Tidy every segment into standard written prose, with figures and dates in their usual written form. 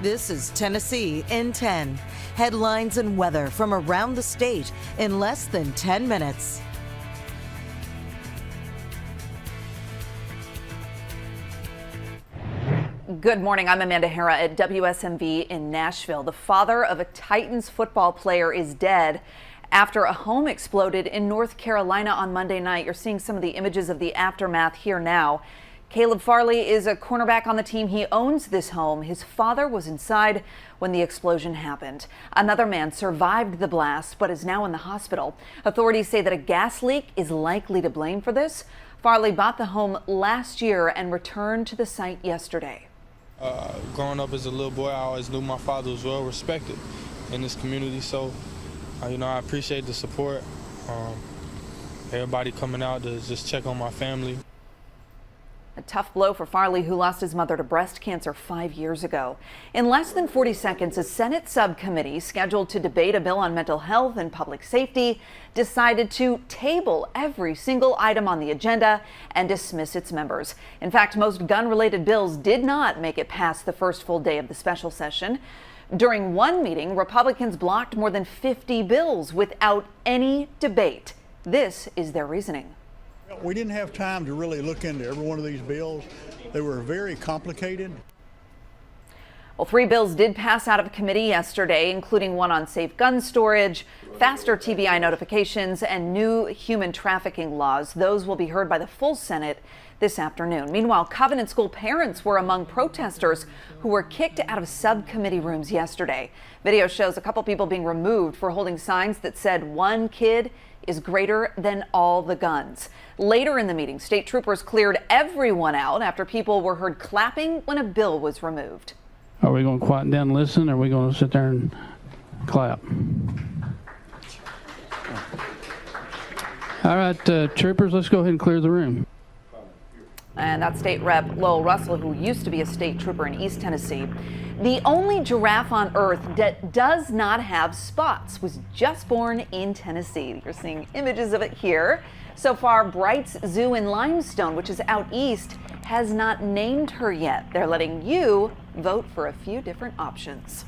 This is Tennessee in 10. Headlines and weather from around the state in less than 10 minutes. Good morning. I'm Amanda Hara at WSMV in Nashville. The father of a Titans football player is dead after a home exploded in North Carolina on Monday night. You're seeing some of the images of the aftermath here now. Caleb Farley is a cornerback on the team. He owns this home. His father was inside when the explosion happened. Another man survived the blast but is now in the hospital. Authorities say that a gas leak is likely to blame for this. Farley bought the home last year and returned to the site yesterday. Growing up as a little boy, I always knew my father was well respected in this community, so I appreciate the support. Everybody coming out to just check on my family. A tough blow for Farley, who lost his mother to breast cancer 5 years ago. In less than 40 seconds, a Senate subcommittee scheduled to debate a bill on mental health and public safety decided to table every single item on the agenda and dismiss its members. In fact, most gun-related bills did not make it past the first full day of the special session. During one meeting, Republicans blocked more than 50 bills without any debate. This is their reasoning. We didn't have time to really look into every one of these bills. They were very complicated. Well, 3 bills did pass out of committee yesterday, including one on safe gun storage, faster TBI notifications, and new human trafficking laws. Those will be heard by the full Senate this afternoon. Meanwhile, Covenant School parents were among protesters who were kicked out of subcommittee rooms yesterday. Video shows a couple people being removed for holding signs that said one kid is greater than all the guns. Later in the meeting, state troopers cleared everyone out after people were heard clapping when a bill was removed. Are we going to quiet down and listen, or are we going to sit there and clap? All right, troopers, let's go ahead and clear the room. And that's State Rep Lowell Russell, who used to be a state trooper in East Tennessee. The only giraffe on Earth that does not have spots was just born in Tennessee. You're seeing images of it here. So far, Bright's Zoo in Limestone, which is out east, has not named her yet. They're letting you vote for a few different options.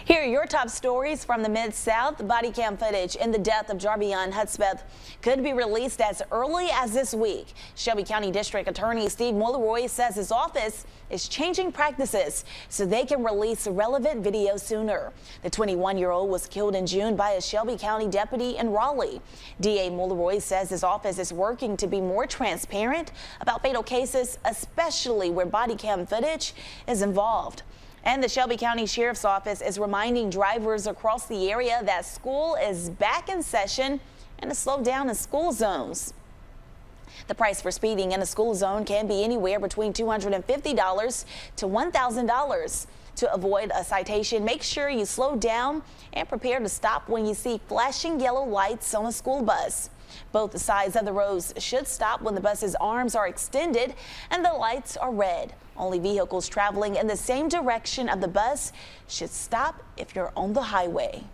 Here are your top stories from the Mid-South. Body cam footage in the death of Jarvion Hudspeth could be released as early as this week. Shelby County District Attorney Steve Mulleroy says his office is changing practices so they can release relevant video sooner. The 21-year-old was killed in June by a Shelby County deputy in Raleigh. DA Mulleroy says his office is working to be more transparent about fatal cases, especially where body cam footage is involved. And the Shelby County Sheriff's Office is reminding drivers across the area that school is back in session and to slow down in school zones. The price for speeding in a school zone can be anywhere between $250 to $1,000. To avoid a citation, make sure you slow down and prepare to stop when you see flashing yellow lights on a school bus. Both sides of the roads should stop when the bus's arms are extended and the lights are red. Only vehicles traveling in the same direction of the bus should stop if you're on the highway.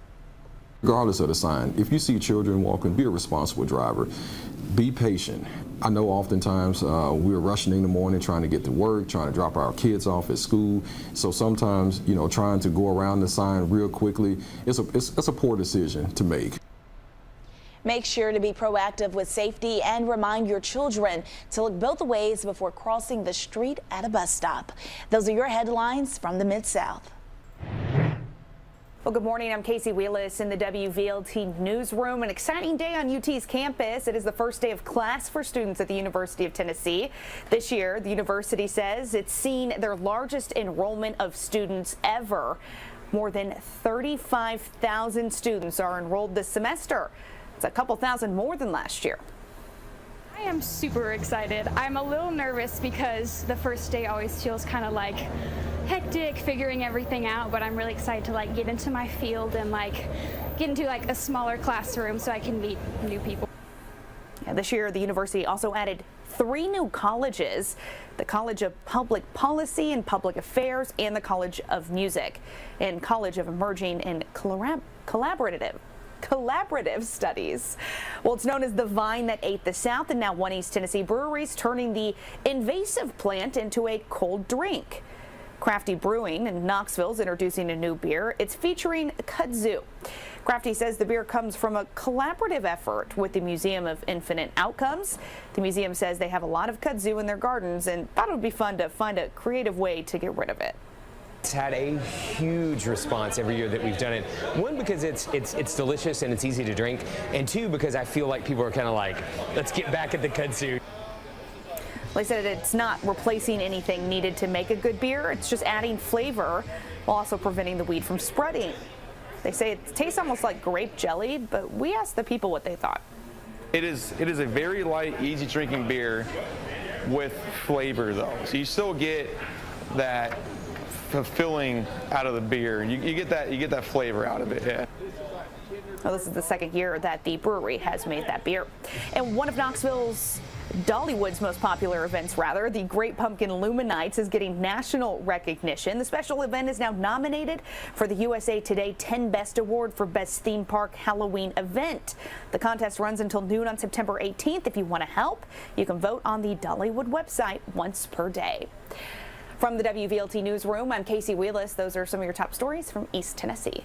Regardless of the sign, if you see children walking, be a responsible driver. Be patient. I know oftentimes we're rushing in the morning trying to get to work, trying to drop our kids off at school. So sometimes, trying to go around the sign real quickly, it's a poor decision to make. Make sure to be proactive with safety and remind your children to look both ways before crossing the street at a bus stop. Those are your headlines from the Mid-South. Well, good morning. I'm Casey Wheelis in the WVLT newsroom. An exciting day on UT's campus. It is the first day of class for students at the University of Tennessee. This year, the university says it's seen their largest enrollment of students ever. More than 35,000 students are enrolled this semester. It's a couple thousand more than last year. I am super excited. I'm a little nervous because the first day always feels kind of like hectic, figuring everything out, but I'm really excited to get into my field and get into a smaller classroom so I can meet new people. Yeah, this year, the university also added 3 new colleges: the College of Public Policy and Public Affairs and the College of Music, and College of Emerging and Collaborative Studies. Well, it's known as the vine that ate the South, and now one East Tennessee brewery's turning the invasive plant into a cold drink. Crafty Brewing in Knoxville is introducing a new beer. It's featuring kudzu. Crafty says the beer comes from a collaborative effort with the Museum of Infinite Outcomes. The museum says they have a lot of kudzu in their gardens and thought it would be fun to find a creative way to get rid of it. It's had a huge response every year that we've done it. One, because it's delicious and it's easy to drink, and two, because I feel like people are kind of like, let's get back at the kudzu. They said it's not replacing anything needed to make a good beer. It's just adding flavor while also preventing the weed from spreading. They say it tastes almost like grape jelly, but we asked the people what they thought. It is a very light, easy drinking beer with flavor though. So you still get that fulfilling out of the beer. You get that flavor out of it. Yeah. Well, this is the second year that the brewery has made that beer. And one of Knoxville's Dollywood's most popular events, the Great Pumpkin Illuminates, is getting national recognition. The special event is now nominated for the USA Today 10 Best Award for Best Theme Park Halloween Event. The contest runs until noon on September 18th. If you want to help, you can vote on the Dollywood website once per day. From the WVLT Newsroom, I'm Casey Wheelis. Those are some of your top stories from East Tennessee.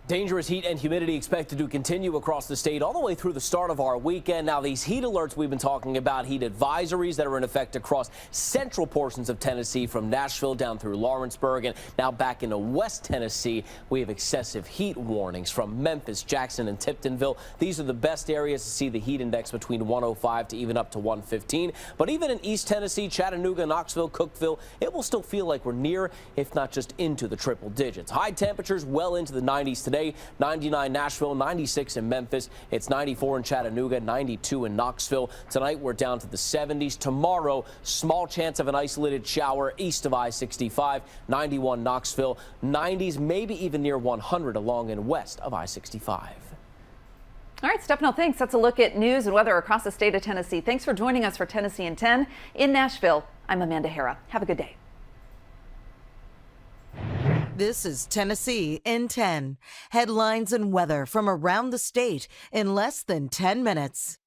Dangerous heat and humidity expected to continue across the state all the way through the start of our weekend. Now, these heat alerts we've been talking about, heat advisories that are in effect across central portions of Tennessee from Nashville down through Lawrenceburg, and now back into West Tennessee, we have excessive heat warnings from Memphis, Jackson, and Tiptonville. These are the best areas to see the heat index between 105 to even up to 115. But even in East Tennessee, Chattanooga, Knoxville, Cookeville, it will still feel like we're near, if not just into the triple digits. High temperatures well into the 90s today. 99 Nashville, 96 in Memphis. It's 94 in Chattanooga, 92 in Knoxville. Tonight we're down to the 70s. Tomorrow, small chance of an isolated shower east of I-65, 91 Knoxville, 90s, maybe even near 100 along and west of I-65. All right, Stefano, thanks. That's a look at news and weather across the state of Tennessee. Thanks for joining us for Tennessee in 10. In Nashville, I'm Amanda Hara. Have a good day. This is Tennessee in 10. Headlines and weather from around the state in less than 10 minutes.